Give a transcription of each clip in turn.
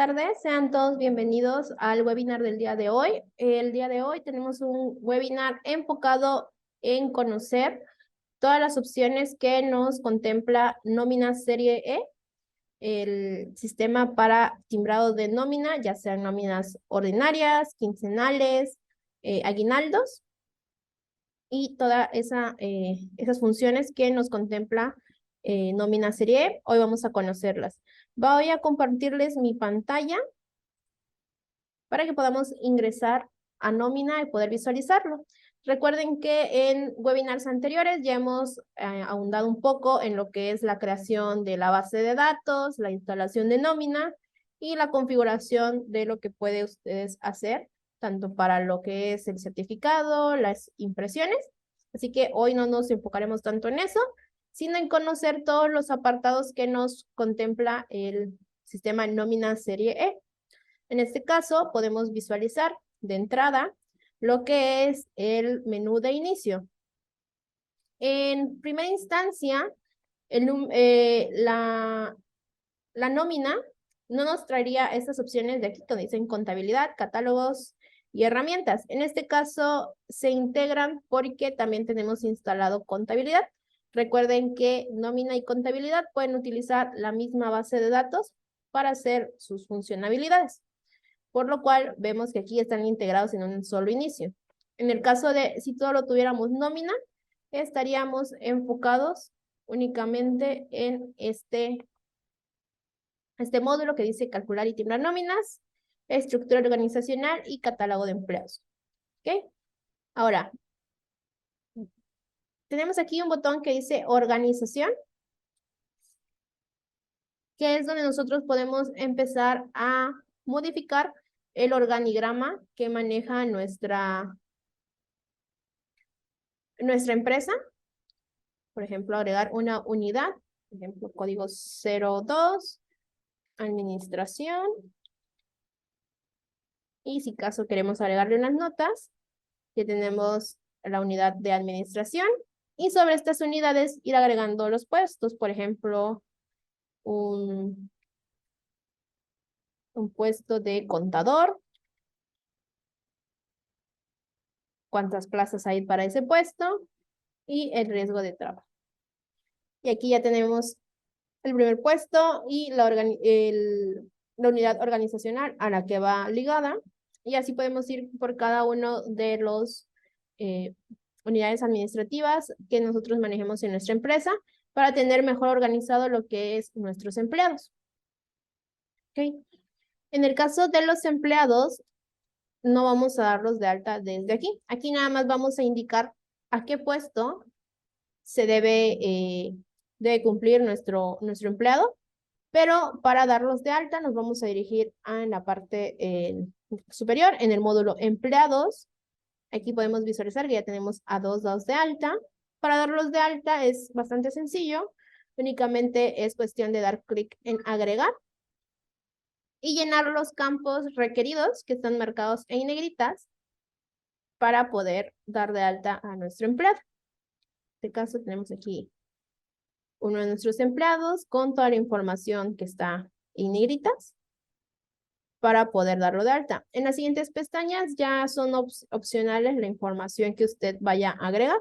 tardes, sean todos bienvenidos al webinar del día de hoy. El día de hoy tenemos un webinar enfocado en conocer todas las opciones que nos contempla Nómina Serie E, el sistema para timbrado de nómina, ya sean nóminas ordinarias, quincenales, aguinaldos y todas esas funciones que nos contempla Nómina Serie E. Hoy vamos a conocerlas. Voy a compartirles mi pantalla para que podamos ingresar a nómina y poder visualizarlo. Recuerden que en webinars anteriores ya hemos ahondado un poco en lo que es la creación de la base de datos, la instalación de nómina y la configuración de lo que pueden ustedes hacer, tanto para lo que es el certificado, las impresiones. Así que hoy no nos enfocaremos tanto en eso, sino en conocer todos los apartados que nos contempla el sistema nómina serie E. En este caso, podemos visualizar de entrada lo que es el menú de inicio. En primera instancia, la nómina no nos traería estas opciones de aquí que dicen contabilidad, catálogos y herramientas. En este caso, se integran porque también tenemos instalado contabilidad. Recuerden que nómina y contabilidad pueden utilizar la misma base de datos para hacer sus funcionalidades, por lo cual vemos que aquí están integrados en un solo inicio. En el caso de si todo lo tuviéramos nómina, estaríamos enfocados únicamente en este módulo que dice calcular y timbrar nóminas, estructura organizacional y catálogo de empleados. ¿Ok? Ahora, tenemos aquí un botón que dice organización, que es donde nosotros podemos empezar a modificar el organigrama que maneja nuestra empresa. Por ejemplo, agregar una unidad, por ejemplo, código 02, administración. Y si caso queremos agregarle unas notas, ya tenemos la unidad de administración. Y sobre estas unidades ir agregando los puestos, por ejemplo, un puesto de contador. Cuántas plazas hay para ese puesto y el riesgo de trabajo. Y aquí ya tenemos el primer puesto y la unidad organizacional a la que va ligada. Y así podemos ir por cada uno de los unidades administrativas que nosotros manejemos en nuestra empresa para tener mejor organizado lo que es nuestros empleados. ¿Okay? En el caso de los empleados, no vamos a darlos de alta desde aquí. Aquí nada más vamos a indicar a qué puesto se debe cumplir nuestro empleado, pero para darlos de alta nos vamos a dirigir a la parte superior, en el módulo empleados. Aquí podemos visualizar que ya tenemos a dos dados de alta. Para darlos de alta es bastante sencillo, únicamente es cuestión de dar clic en agregar y llenar los campos requeridos que están marcados en negritas para poder dar de alta a nuestro empleado. En este caso tenemos aquí uno de nuestros empleados con toda la información que está en negritas para poder darlo de alta. En las siguientes pestañas ya son opcionales la información que usted vaya a agregar.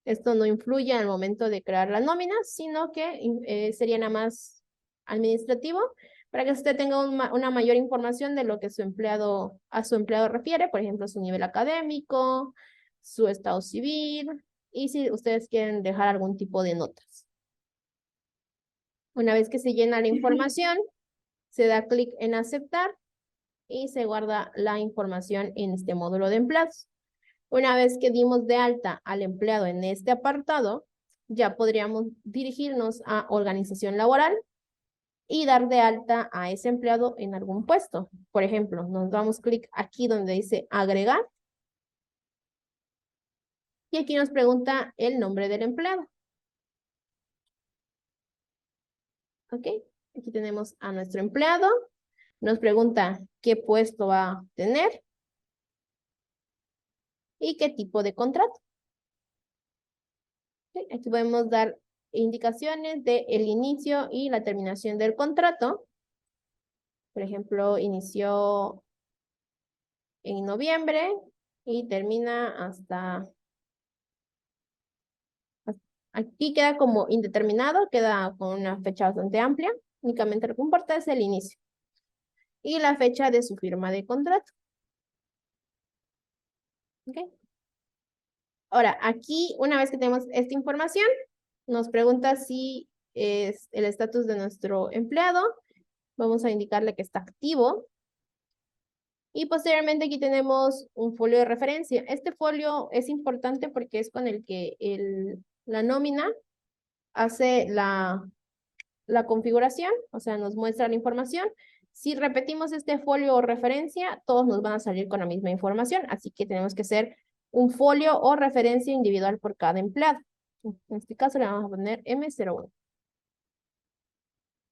Esto no influye al momento de crear la nómina, sino que sería nada más administrativo para que usted tenga una mayor información de lo que a su empleado refiere, por ejemplo, su nivel académico, su estado civil y si ustedes quieren dejar algún tipo de notas. Una vez que se llena la información, se da clic en aceptar y se guarda la información en este módulo de empleados. Una vez que dimos de alta al empleado en este apartado, ya podríamos dirigirnos a organización laboral y dar de alta a ese empleado en algún puesto. Por ejemplo, nos damos clic aquí donde dice agregar y aquí nos pregunta el nombre del empleado. ¿Ok? Aquí tenemos a nuestro empleado. Nos pregunta qué puesto va a tener y qué tipo de contrato. ¿Okay? Aquí podemos dar indicaciones del inicio y la terminación del contrato. Por ejemplo, inició en noviembre y termina aquí queda como indeterminado, queda con una fecha bastante amplia. Únicamente lo que importa es el inicio y la fecha de su firma de contrato. ¿Ok? Ahora, aquí, una vez que tenemos esta información, nos pregunta si es el estatus de nuestro empleado. Vamos a indicarle que está activo. Y posteriormente aquí tenemos un folio de referencia. Este folio es importante porque es con el que la nómina hace la configuración, o sea, nos muestra la información. Si repetimos este folio o referencia, todos nos van a salir con la misma información, así que tenemos que hacer un folio o referencia individual por cada empleado. En este caso le vamos a poner M01.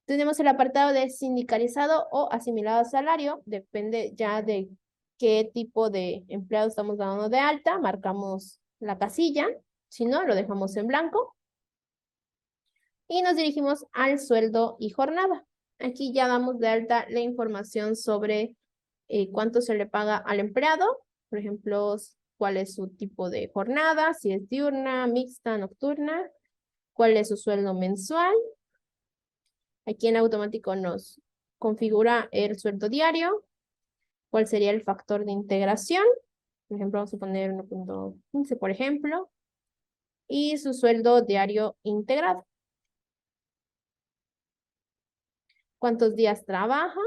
Tenemos el apartado de sindicalizado o asimilado a salario, depende ya de qué tipo de empleado estamos dando de alta, marcamos la casilla, si no, lo dejamos en blanco. Y nos dirigimos al sueldo y jornada. Aquí ya damos de alta la información sobre cuánto se le paga al empleado, por ejemplo, cuál es su tipo de jornada, si es diurna, mixta, nocturna, cuál es su sueldo mensual. Aquí en automático nos configura el sueldo diario, cuál sería el factor de integración, por ejemplo, vamos a poner 1.15, por ejemplo, y su sueldo diario integrado. Cuántos días trabaja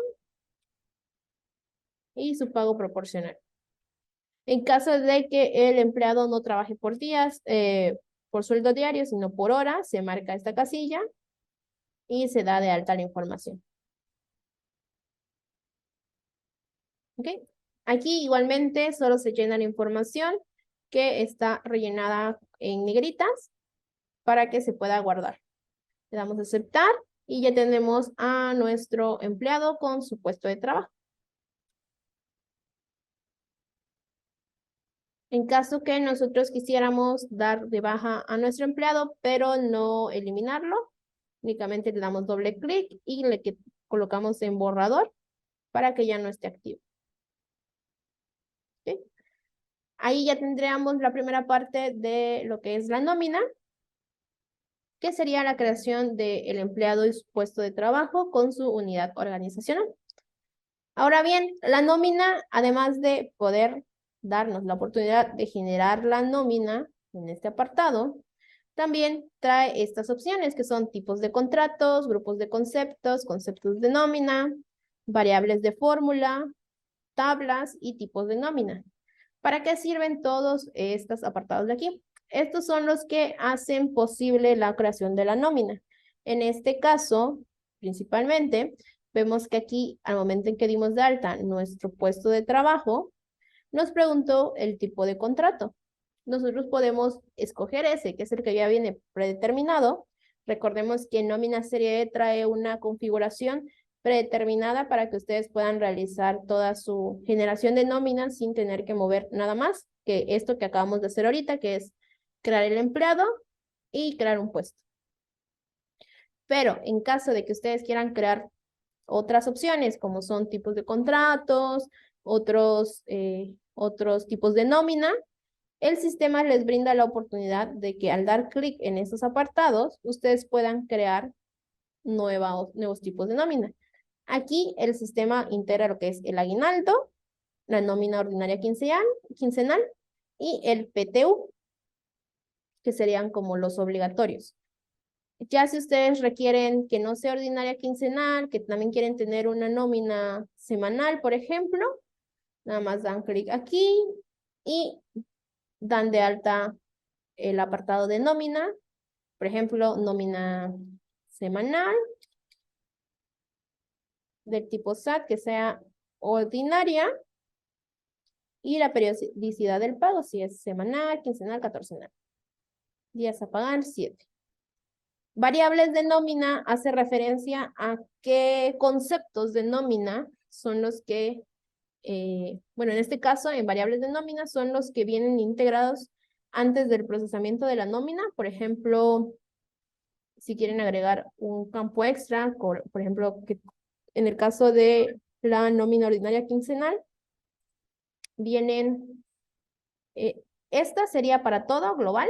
y su pago proporcional. En caso de que el empleado no trabaje por días, por sueldo diario, sino por hora, se marca esta casilla y se da de alta la información. ¿Ok? Aquí igualmente solo se llena la información que está rellenada en negritas para que se pueda guardar. Le damos a aceptar y ya tenemos a nuestro empleado con su puesto de trabajo. En caso que nosotros quisiéramos dar de baja a nuestro empleado, pero no eliminarlo, únicamente le damos doble clic y le colocamos en borrador para que ya no esté activo. ¿Sí? Ahí ya tendríamos la primera parte de lo que es la nómina, que sería la creación del empleado y su puesto de trabajo con su unidad organizacional. Ahora bien, la nómina, además de poder darnos la oportunidad de generar la nómina en este apartado, también trae estas opciones que son tipos de contratos, grupos de conceptos, conceptos de nómina, variables de fórmula, tablas y tipos de nómina. ¿Para qué sirven todos estos apartados de aquí? Estos son los que hacen posible la creación de la nómina. En este caso, principalmente, vemos que aquí, al momento en que dimos de alta nuestro puesto de trabajo, nos preguntó el tipo de contrato. Nosotros podemos escoger ese, que es el que ya viene predeterminado. Recordemos que nómina serie E trae una configuración predeterminada para que ustedes puedan realizar toda su generación de nómina sin tener que mover nada más que esto que acabamos de hacer ahorita, que es crear el empleado y crear un puesto. Pero en caso de que ustedes quieran crear otras opciones, como son tipos de contratos, otros tipos de nómina, el sistema les brinda la oportunidad de que al dar clic en esos apartados, ustedes puedan crear nuevos tipos de nómina. Aquí el sistema integra lo que es el aguinaldo, la nómina ordinaria quincenal y el PTU, que serían como los obligatorios. Ya si ustedes requieren que no sea ordinaria quincenal, que también quieren tener una nómina semanal, por ejemplo, nada más dan clic aquí y dan de alta el apartado de nómina, por ejemplo, nómina semanal del tipo SAT que sea ordinaria y la periodicidad del pago, si es semanal, quincenal, catorcenal. Días a pagar, 7. Variables de nómina hace referencia a qué conceptos de nómina son los que, bueno, en este caso, en variables de nómina son los que vienen integrados antes del procesamiento de la nómina. Por ejemplo, si quieren agregar un campo extra, por ejemplo, que en el caso de la nómina ordinaria quincenal, vienen, esta sería para todo global.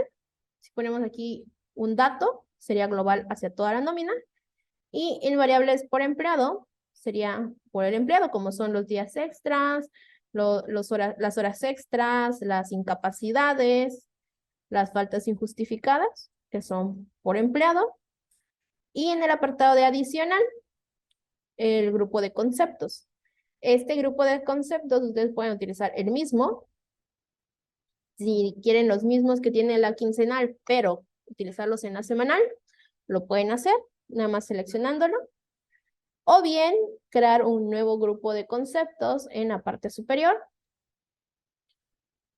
Si ponemos aquí un dato, sería global hacia toda la nómina. Y en variables por empleado, sería por el empleado, como son los días extras, las horas extras, las incapacidades, las faltas injustificadas, que son por empleado. Y en el apartado de adicional, el grupo de conceptos. Este grupo de conceptos ustedes pueden utilizar el mismo. Si quieren los mismos que tiene la quincenal, pero utilizarlos en la semanal, lo pueden hacer, nada más seleccionándolo. O bien crear un nuevo grupo de conceptos en la parte superior.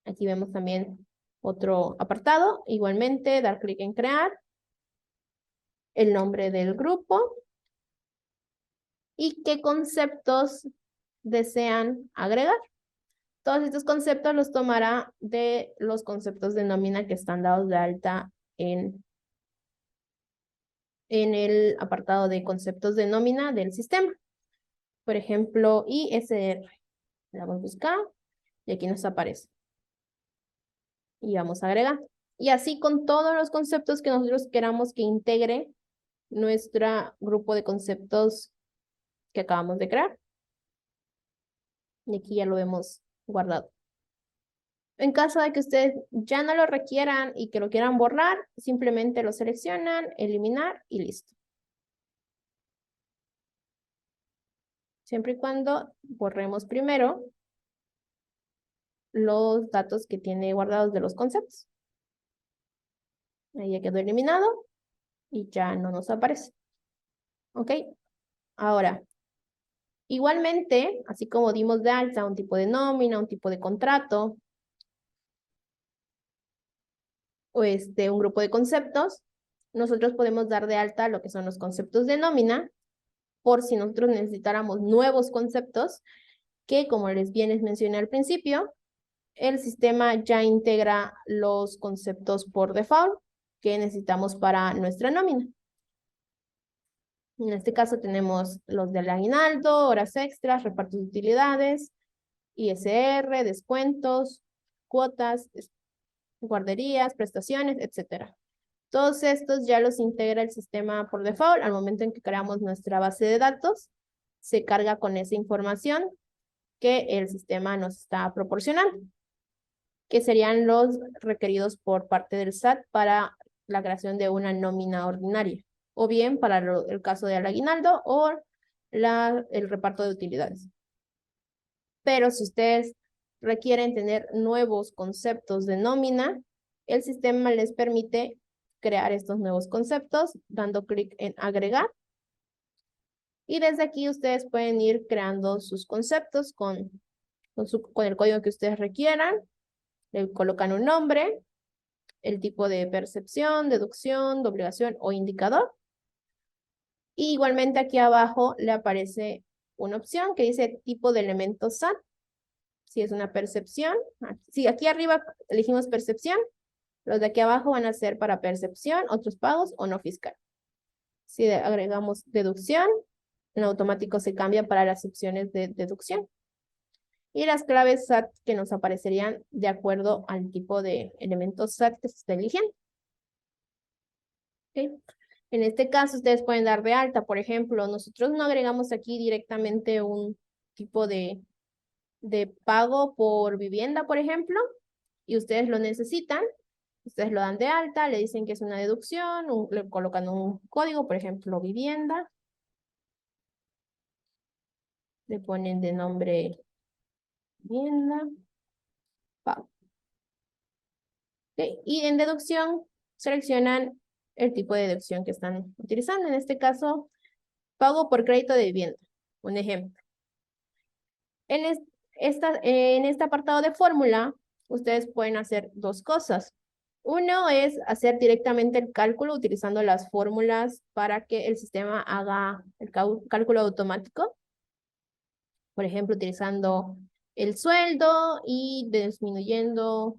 Aquí vemos también otro apartado. Igualmente, dar clic en crear, el nombre del grupo y qué conceptos desean agregar. Todos estos conceptos los tomará de los conceptos de nómina que están dados de alta en el apartado de conceptos de nómina del sistema. Por ejemplo, ISR. Le damos a buscar y aquí nos aparece. Y vamos a agregar. Y así con todos los conceptos que nosotros queramos que integre nuestro grupo de conceptos que acabamos de crear. Y aquí ya lo hemos guardado. En caso de que ustedes ya no lo requieran y que lo quieran borrar, simplemente lo seleccionan, eliminar y listo. Siempre y cuando borremos primero los datos que tiene guardados de los conceptos. Ahí ya quedó eliminado y ya no nos aparece. ¿Ok? Ahora, igualmente, así como dimos de alta un tipo de nómina, un tipo de contrato, o un grupo de conceptos, nosotros podemos dar de alta lo que son los conceptos de nómina, por si nosotros necesitáramos nuevos conceptos, que como les mencioné al principio, el sistema ya integra los conceptos por default que necesitamos para nuestra nómina. En este caso tenemos los del aguinaldo, horas extras, repartos de utilidades, ISR, descuentos, cuotas, guarderías, prestaciones, etc. Todos estos ya los integra el sistema por default. Al momento en que creamos nuestra base de datos, se carga con esa información que el sistema nos está proporcionando, que serían los requeridos por parte del SAT para la creación de una nómina ordinaria, o bien para el caso del aguinaldo o el reparto de utilidades. Pero si ustedes requieren tener nuevos conceptos de nómina, el sistema les permite crear estos nuevos conceptos dando clic en agregar. Y desde aquí ustedes pueden ir creando sus conceptos con el código que ustedes requieran. Le colocan un nombre, el tipo de percepción, deducción, de obligación o indicador. Y igualmente aquí abajo le aparece una opción que dice tipo de elemento SAT. Si es una percepción, si aquí arriba elegimos percepción, los de aquí abajo van a ser para percepción, otros pagos o no fiscal. Si agregamos deducción, en automático se cambia para las opciones de deducción. Y las claves SAT que nos aparecerían de acuerdo al tipo de elementos SAT que se está eligiendo. ¿Okay? En este caso, ustedes pueden dar de alta, por ejemplo, nosotros no agregamos aquí directamente un tipo de pago por vivienda, por ejemplo, y ustedes lo necesitan, ustedes lo dan de alta, le dicen que es una deducción, le colocan un código, por ejemplo, vivienda, le ponen de nombre vivienda, pago. ¿Okay? Y en deducción seleccionan el tipo de deducción que están utilizando, en este caso, pago por crédito de vivienda, un ejemplo. En este apartado de fórmula, ustedes pueden hacer dos cosas. Uno es hacer directamente el cálculo utilizando las fórmulas para que el sistema haga el cálculo automático. Por ejemplo, utilizando el sueldo y disminuyendo,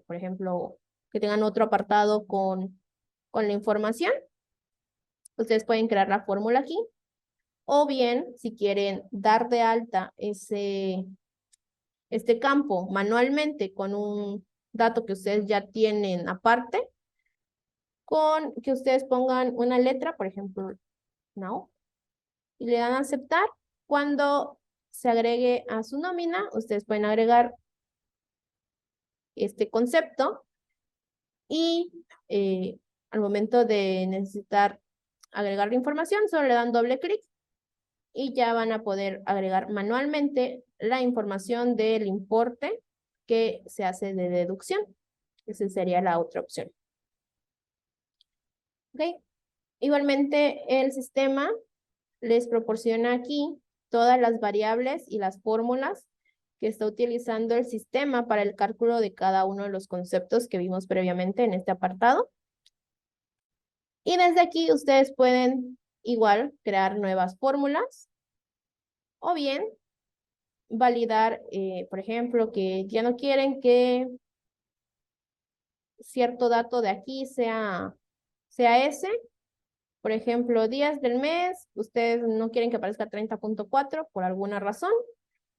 por ejemplo, que tengan otro apartado con la información. Ustedes pueden crear la fórmula aquí. O bien, si quieren dar de alta este campo manualmente con un dato que ustedes ya tienen aparte, con que ustedes pongan una letra, por ejemplo, no, y le dan a aceptar. Cuando se agregue a su nómina, ustedes pueden agregar este concepto y al momento de necesitar agregar la información, solo le dan doble clic y ya van a poder agregar manualmente la información del importe que se hace de deducción. Esa sería la otra opción. ¿Ok? Igualmente, el sistema les proporciona aquí todas las variables y las fórmulas que está utilizando el sistema para el cálculo de cada uno de los conceptos que vimos previamente en este apartado. Y desde aquí ustedes pueden igual crear nuevas fórmulas o bien validar, por ejemplo, que ya no quieren que cierto dato de aquí sea ese. Por ejemplo, días del mes, ustedes no quieren que aparezca 30.4 por alguna razón,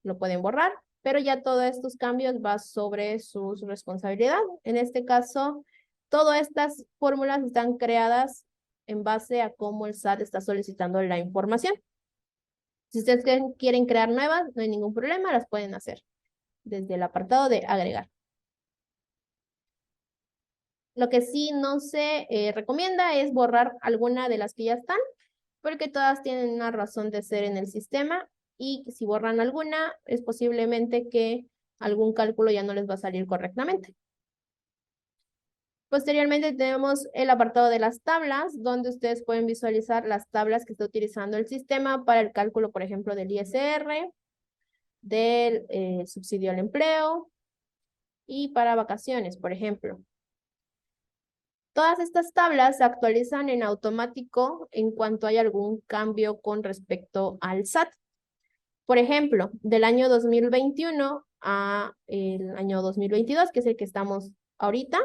lo pueden borrar, pero ya todos estos cambios va sobre su responsabilidad. En este caso, todas estas fórmulas están creadas en base a cómo el SAT está solicitando la información. Si ustedes quieren crear nuevas, no hay ningún problema, las pueden hacer desde el apartado de agregar. Lo que sí no se recomienda es borrar alguna de las que ya están, porque todas tienen una razón de ser en el sistema y si borran alguna, es posiblemente que algún cálculo ya no les va a salir correctamente. Posteriormente tenemos el apartado de las tablas, donde ustedes pueden visualizar las tablas que está utilizando el sistema para el cálculo, por ejemplo, del ISR, del subsidio al empleo y para vacaciones, por ejemplo. Todas estas tablas se actualizan en automático en cuanto hay algún cambio con respecto al SAT. Por ejemplo, del año 2021 a el año 2022, que es el que estamos ahorita,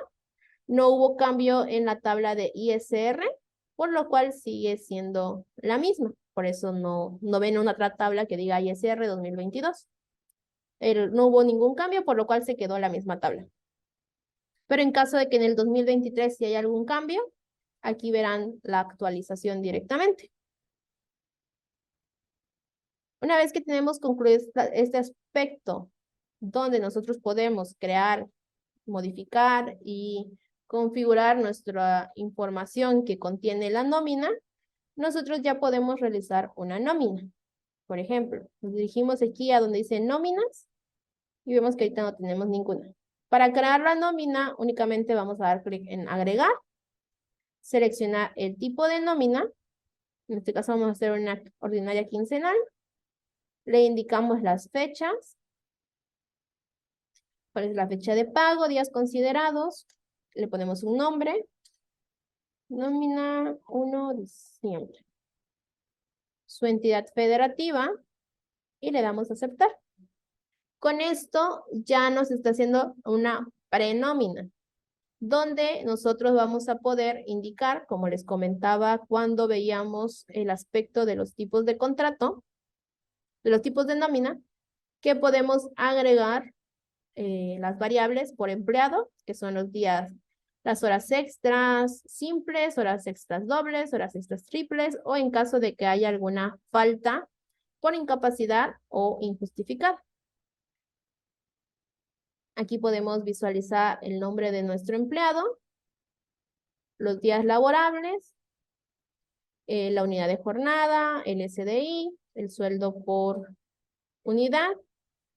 no hubo cambio en la tabla de ISR, por lo cual sigue siendo la misma. Por eso no ven una otra tabla que diga ISR 2022. No hubo ningún cambio, por lo cual se quedó la misma tabla. Pero en caso de que en el 2023 si hay algún cambio, aquí verán la actualización directamente. Una vez que tenemos concluido este aspecto donde nosotros podemos crear, modificar y configurar nuestra información que contiene la nómina, nosotros ya podemos realizar una nómina. Por ejemplo, nos dirigimos aquí a donde dice nóminas y vemos que ahorita no tenemos ninguna. Para crear la nómina únicamente vamos a dar clic en agregar, seleccionar el tipo de nómina, en este caso vamos a hacer una ordinaria quincenal, le indicamos las fechas, cuál es la fecha de pago, días considerados, le ponemos un nombre, nómina 1 de diciembre, su entidad federativa y le damos a aceptar. Con esto ya nos está haciendo una prenómina, donde nosotros vamos a poder indicar, como les comentaba cuando veíamos el aspecto de los tipos de contrato, de los tipos de nómina, que podemos agregar las variables por empleado, que son los días, las horas extras simples, horas extras dobles, horas extras triples, o en caso de que haya alguna falta por incapacidad o injustificada. Aquí podemos visualizar el nombre de nuestro empleado, los días laborables, la unidad de jornada, el SDI, el sueldo por unidad,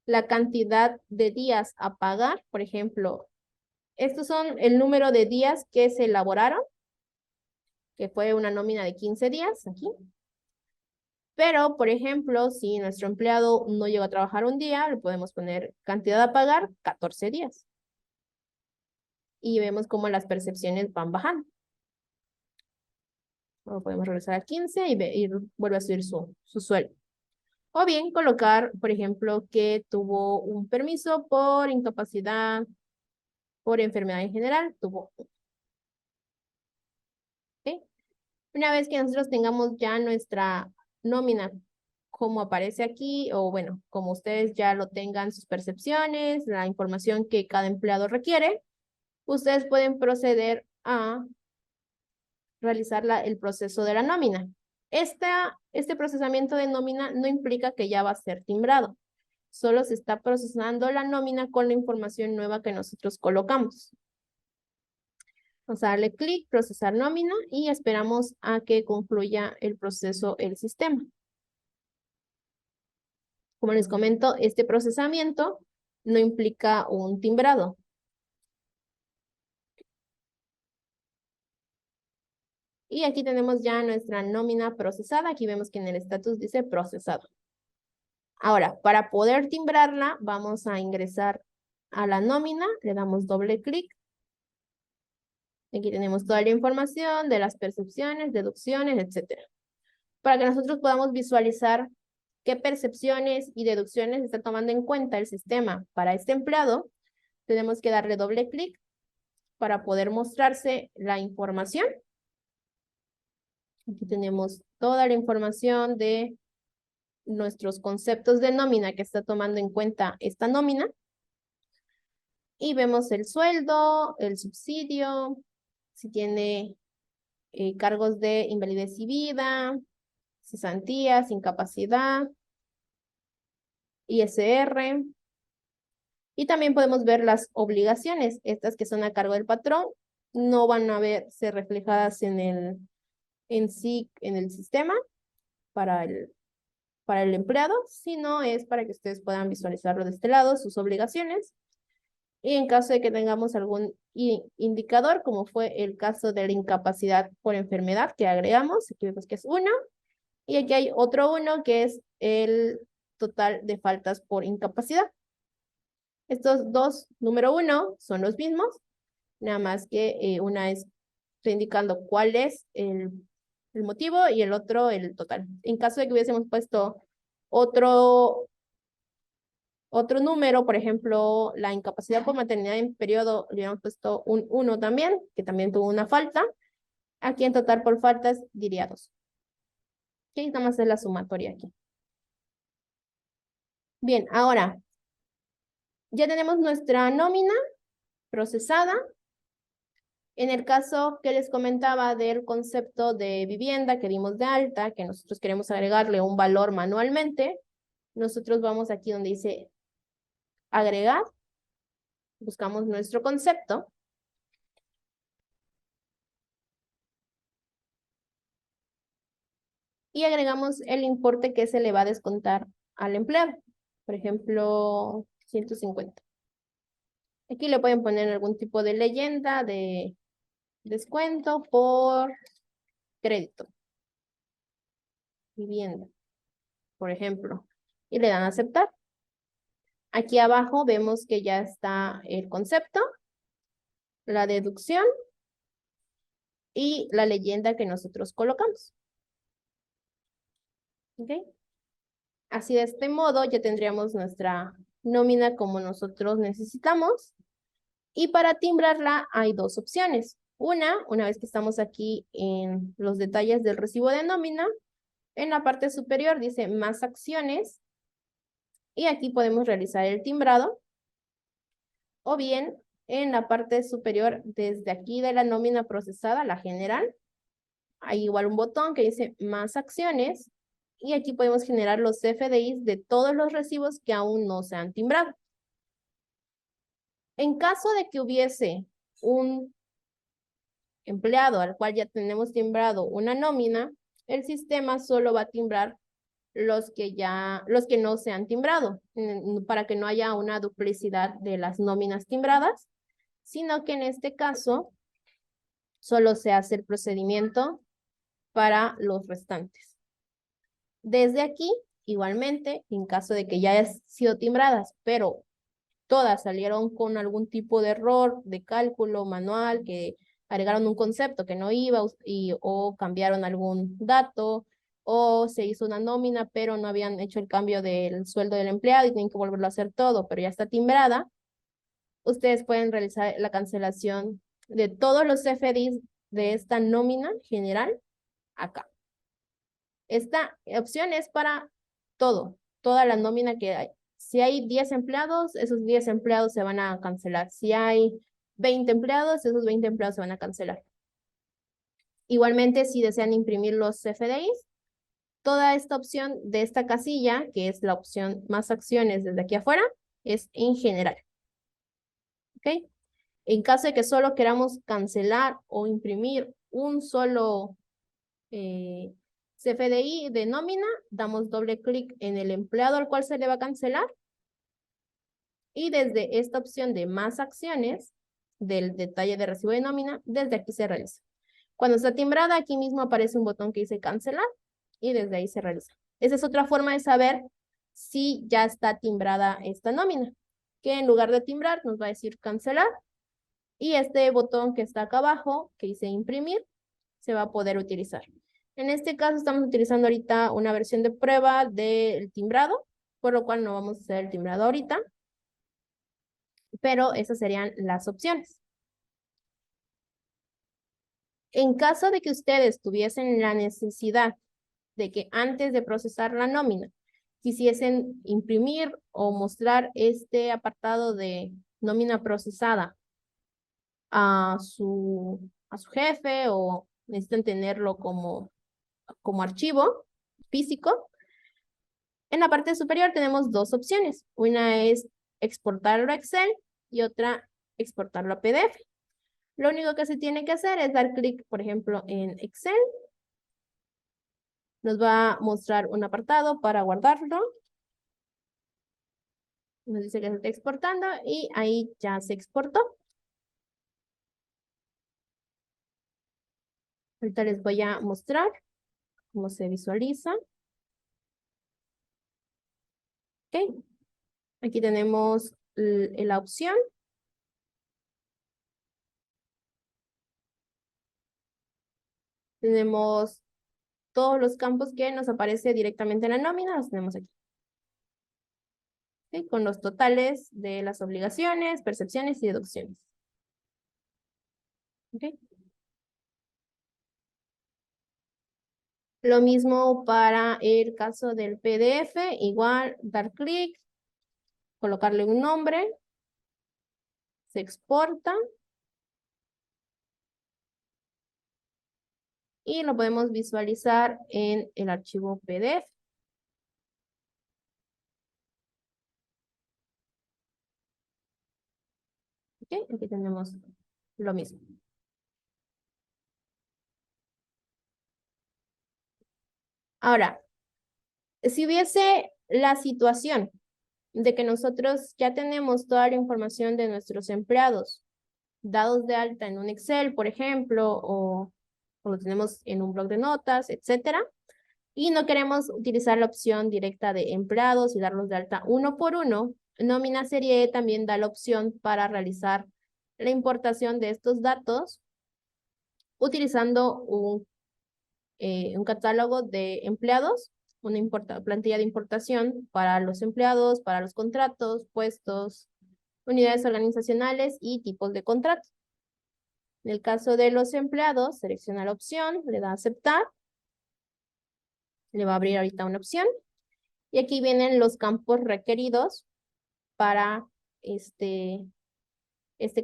la cantidad de días a pagar, por ejemplo, estos son el número de días que se elaboraron, que fue una nómina de 15 días aquí. Pero, por ejemplo, si nuestro empleado no llegó a trabajar un día, le podemos poner cantidad a pagar 14 días. Y vemos cómo las percepciones van bajando. Luego podemos regresar a 15 y vuelve a subir su sueldo. O bien colocar, por ejemplo, que tuvo un permiso por incapacidad, por enfermedad en general, tuvo. ¿Okay? Una vez que nosotros tengamos ya nuestra nómina como aparece aquí, o bueno, como ustedes ya lo tengan sus percepciones, la información que cada empleado requiere, ustedes pueden proceder a realizar el proceso de la nómina. Este procesamiento de nómina no implica que ya va a ser timbrado. Solo se está procesando la nómina con la información nueva que nosotros colocamos. Vamos a darle clic, procesar nómina y esperamos a que concluya el proceso el sistema. Como les comento, este procesamiento no implica un timbrado. Y aquí tenemos ya nuestra nómina procesada. Aquí vemos que en el estatus dice procesado. Ahora, para poder timbrarla, vamos a ingresar a la nómina, le damos doble clic. Aquí tenemos toda la información de las percepciones, deducciones, etc. Para que nosotros podamos visualizar qué percepciones y deducciones está tomando en cuenta el sistema para este empleado, tenemos que darle doble clic para poder mostrarse la información. Aquí tenemos toda la información de nuestros conceptos de nómina que está tomando en cuenta esta nómina. Y vemos el sueldo, el subsidio, si tiene cargos de invalidez y vida, cesantías, incapacidad, ISR. Y también podemos ver las obligaciones, estas que son a cargo del patrón, no van a verse reflejadas en el sistema para el empleado, sino es para que ustedes puedan visualizarlo de este lado, sus obligaciones. Y en caso de que tengamos algún indicador, como fue el caso de la incapacidad por enfermedad que agregamos, aquí vemos que es 1, y aquí hay otro 1 que es el total de faltas por incapacidad. Estos dos, número 1, son los mismos, nada más que una está indicando cuál es el motivo y el otro el total. En caso de que hubiésemos puesto otro número, por ejemplo, la incapacidad por maternidad en periodo, le hubiéramos puesto un 1 también, que también tuvo una falta. Aquí en total por faltas diría 2. Ok, nada más es la sumatoria aquí. Bien, ahora, ya tenemos nuestra nómina procesada. En el caso que les comentaba del concepto de vivienda que dimos de alta, que nosotros queremos agregarle un valor manualmente, nosotros vamos aquí donde dice agregar, buscamos nuestro concepto. Y agregamos el importe que se le va a descontar al empleado. Por ejemplo, 150. Aquí le pueden poner algún tipo de leyenda de descuento por crédito. Vivienda, por ejemplo. Y le dan a aceptar. Aquí abajo vemos que ya está el concepto, la deducción y la leyenda que nosotros colocamos. ¿Ok? Así de este modo ya tendríamos nuestra nómina como nosotros necesitamos. Y para timbrarla hay dos opciones. Una vez que estamos aquí en los detalles del recibo de nómina, en la parte superior dice más acciones. Y aquí podemos realizar el timbrado. O bien en la parte superior, desde aquí de la nómina procesada, la general, hay igual un botón que dice más acciones. Y aquí podemos generar los FDIs de todos los recibos que aún no se han timbrado. En caso de que hubiese un empleado al cual ya tenemos timbrado una nómina, el sistema solo va a timbrar los que no se han timbrado, para que no haya una duplicidad de las nóminas timbradas, sino que en este caso solo se hace el procedimiento para los restantes. Desde aquí, igualmente, en caso de que ya hayan sido timbradas, pero todas salieron con algún tipo de error de cálculo manual, que agregaron un concepto que no iba o cambiaron algún dato, o se hizo una nómina, pero no habían hecho el cambio del sueldo del empleado y tienen que volverlo a hacer todo, pero ya está timbrada. Ustedes pueden realizar la cancelación de todos los FDIs de esta nómina general acá. Esta opción es para todo, toda la nómina que hay. Si hay 10 empleados, esos 10 empleados se van a cancelar. Si hay 20 empleados, esos 20 empleados se van a cancelar. Igualmente, si desean imprimir los CFDIs, toda esta opción de esta casilla, que es la opción más acciones desde aquí afuera, es en general. ¿Ok? En caso de que solo queramos cancelar o imprimir un solo CFDI de nómina, damos doble clic en el empleado al cual se le va a cancelar y desde esta opción de más acciones del detalle de recibo de nómina, desde aquí se realiza. Cuando está timbrada, aquí mismo aparece un botón que dice cancelar y desde ahí se realiza. Esa es otra forma de saber si ya está timbrada esta nómina, que en lugar de timbrar nos va a decir cancelar y este botón que está acá abajo, que dice imprimir, se va a poder utilizar. En este caso estamos utilizando ahorita una versión de prueba del timbrado, por lo cual no vamos a hacer el timbrado ahorita, pero esas serían las opciones. En caso de que ustedes tuviesen la necesidad de que antes de procesar la nómina quisiesen imprimir o mostrar este apartado de nómina procesada a su jefe o necesitan tenerlo como archivo físico, en la parte superior tenemos dos opciones. Una es exportarlo a Excel y otra exportarlo a PDF. Lo único que se tiene que hacer es dar clic, por ejemplo, en Excel. Nos va a mostrar un apartado para guardarlo. Nos dice que se está exportando y ahí ya se exportó. Ahorita les voy a mostrar cómo se visualiza. Ok. Aquí tenemos la opción. Tenemos todos los campos que nos aparece directamente en la nómina, los tenemos aquí. ¿Sí? Con los totales de las obligaciones, percepciones y deducciones. ¿Okay? Lo mismo para el caso del PDF, igual dar clic, colocarle un nombre, se exporta y lo podemos visualizar en el archivo PDF. ¿Okay? Aquí tenemos lo mismo. Ahora, si hubiese la situación de que nosotros ya tenemos toda la información de nuestros empleados dados de alta en un Excel, por ejemplo, o lo tenemos en un blog de notas, etcétera, y no queremos utilizar la opción directa de empleados y darlos de alta uno por uno, Nómina Serie E también da la opción para realizar la importación de estos datos utilizando un catálogo de empleados, una plantilla de importación para los empleados, para los contratos, puestos, unidades organizacionales y tipos de contratos. En el caso de los empleados, selecciona la opción, le da a aceptar, le va a abrir ahorita una opción y aquí vienen los campos requeridos para este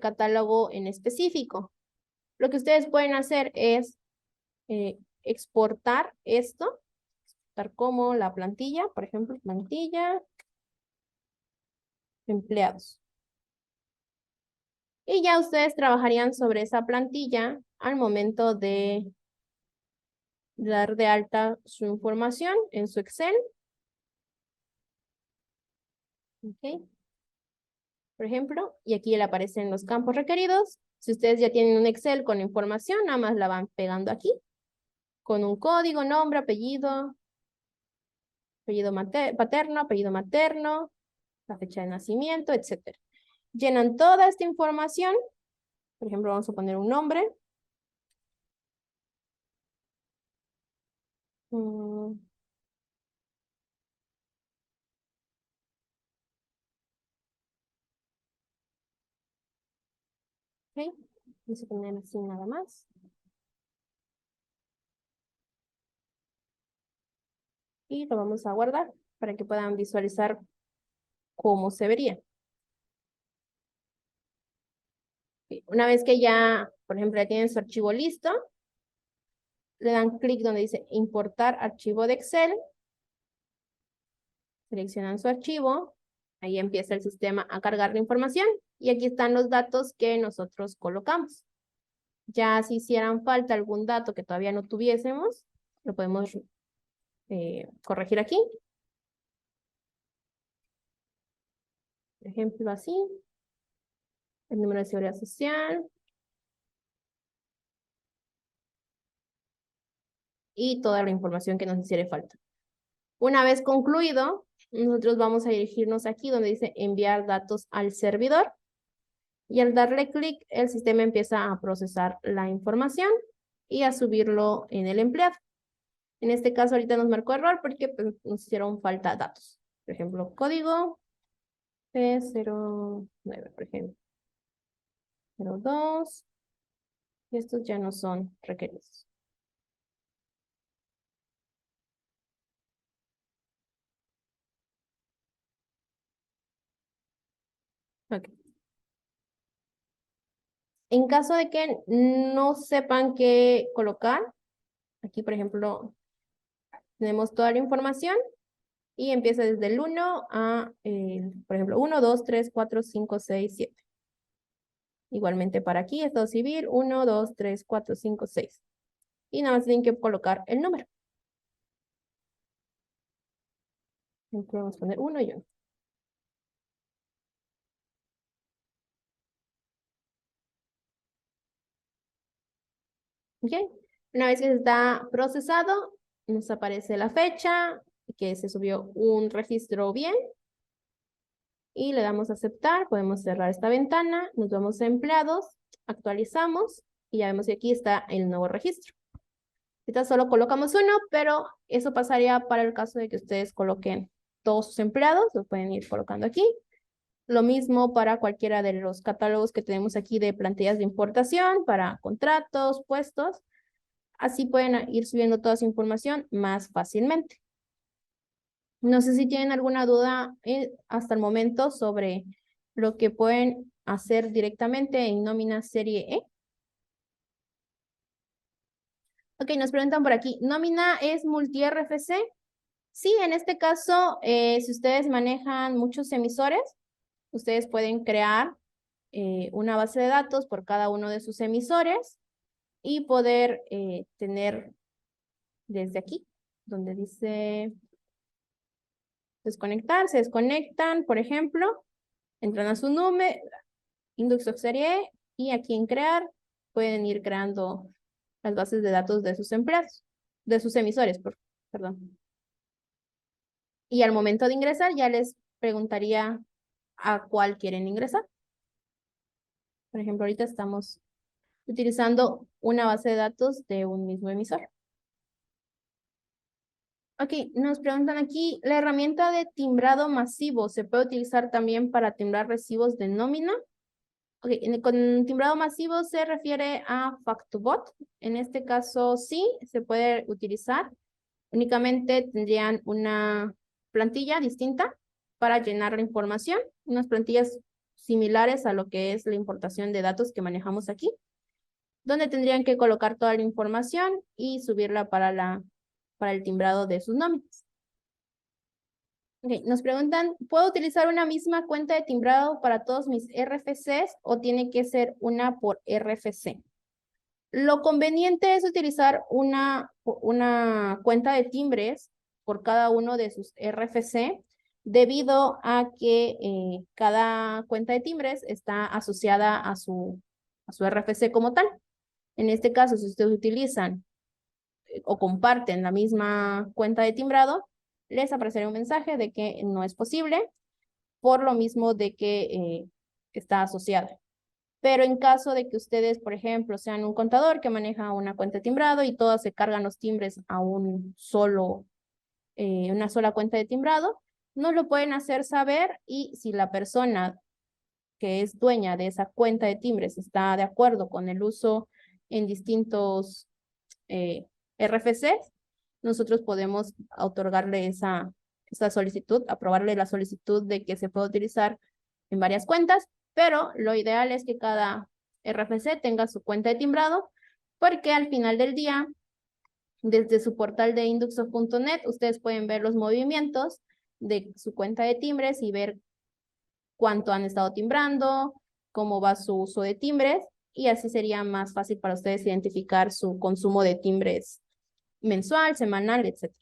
catálogo en específico. Lo que ustedes pueden hacer es exportar esto, exportar como la plantilla, por ejemplo, plantilla, empleados. Y ya ustedes trabajarían sobre esa plantilla al momento de dar de alta su información en su Excel. ¿Okay? Por ejemplo, y aquí le aparecen los campos requeridos. Si ustedes ya tienen un Excel con información, nada más la van pegando aquí, con un código, nombre, apellido paterno, apellido materno, la fecha de nacimiento, etc. Llenan toda esta información. Por ejemplo, vamos a poner un nombre. Ok. Vamos a poner así nada más. y lo vamos a guardar para que puedan visualizar cómo se vería. Una vez que ya, por ejemplo, ya tienen su archivo listo, le dan clic donde dice importar archivo de Excel, seleccionan su archivo, ahí empieza el sistema a cargar la información y aquí están los datos que nosotros colocamos. Ya si hicieran falta algún dato que todavía no tuviésemos, lo podemos corregir aquí. Por ejemplo, así. El número de seguridad social. Y toda la información que nos hiciera falta. Una vez concluido, nosotros vamos a dirigirnos aquí donde dice enviar datos al servidor. Y al darle clic, el sistema empieza a procesar la información y a subirlo en el empleado. En este caso, ahorita nos marcó error porque pues, nos hicieron falta datos. Por ejemplo, código P09, por ejemplo. 02. Y estos ya no son requeridos. Ok. En caso de que no sepan qué colocar, aquí, por ejemplo, tenemos toda la información y empieza desde el 1 a, por ejemplo, 1, 2, 3, 4, 5, 6, 7. Igualmente para aquí, estado civil, 1, 2, 3, 4, 5, 6. Y nada más tienen que colocar el número. Vamos a poner 1 y 1. ¿Ok? Una vez que se está procesado, nos aparece la fecha, que se subió un registro bien. Y le damos a aceptar, podemos cerrar esta ventana, nos vamos a empleados, actualizamos y ya vemos que aquí está el nuevo registro. Ahorita solo colocamos uno, pero eso pasaría para el caso de que ustedes coloquen todos sus empleados, los pueden ir colocando aquí. Lo mismo para cualquiera de los catálogos que tenemos aquí de plantillas de importación, para contratos, puestos. Así pueden ir subiendo toda su información más fácilmente. No sé si tienen alguna duda hasta el momento sobre lo que pueden hacer directamente en nómina serie E. Ok, nos preguntan por aquí, ¿nómina es multi-RFC? Sí, en este caso, si ustedes manejan muchos emisores, ustedes pueden crear una base de datos por cada uno de sus emisores y poder tener desde aquí, donde dice desconectar, se desconectan, por ejemplo, entran a su número, Index of serie y aquí en crear pueden ir creando las bases de datos de sus empleados, de sus emisores, perdón. Y al momento de ingresar ya les preguntaría a cuál quieren ingresar. Por ejemplo, ahorita estamos utilizando una base de datos de un mismo emisor. Ok, nos preguntan aquí, ¿la herramienta de timbrado masivo se puede utilizar también para timbrar recibos de nómina? Ok, con timbrado masivo se refiere a Factubot. En este caso sí, se puede utilizar. Únicamente tendrían una plantilla distinta para llenar la información. Unas plantillas similares a lo que es la importación de datos que manejamos aquí, donde tendrían que colocar toda la información y subirla para el timbrado de sus nóminas. Okay, nos preguntan, ¿puedo utilizar una misma cuenta de timbrado para todos mis RFCs o tiene que ser una por RFC? Lo conveniente es utilizar una cuenta de timbres por cada uno de sus RFC, debido a que cada cuenta de timbres está asociada a su RFC como tal. En este caso, si ustedes utilizan o comparten la misma cuenta de timbrado, les aparecerá un mensaje de que no es posible, por lo mismo de que está asociada. Pero en caso de que ustedes, por ejemplo, sean un contador que maneja una cuenta de timbrado y todas se cargan los timbres a una sola cuenta de timbrado, nos lo pueden hacer saber y si la persona que es dueña de esa cuenta de timbres está de acuerdo con el uso en distintos RFCs, nosotros podemos otorgarle esa solicitud, aprobarle la solicitud de que se pueda utilizar en varias cuentas, pero lo ideal es que cada RFC tenga su cuenta de timbrado, porque al final del día, desde su portal de Induxo.net, ustedes pueden ver los movimientos de su cuenta de timbres y ver cuánto han estado timbrando, cómo va su uso de timbres, y así sería más fácil para ustedes identificar su consumo de timbres mensual, semanal, etc.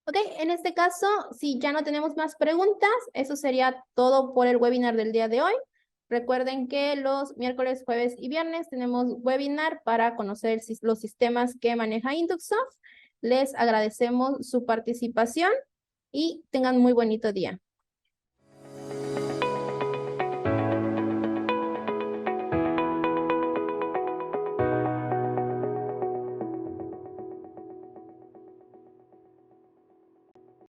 Ok, en este caso, si ya no tenemos más preguntas, eso sería todo por el webinar del día de hoy. Recuerden que los miércoles, jueves y viernes tenemos webinar para conocer los sistemas que maneja Induxoft. Les agradecemos su participación y tengan muy bonito día.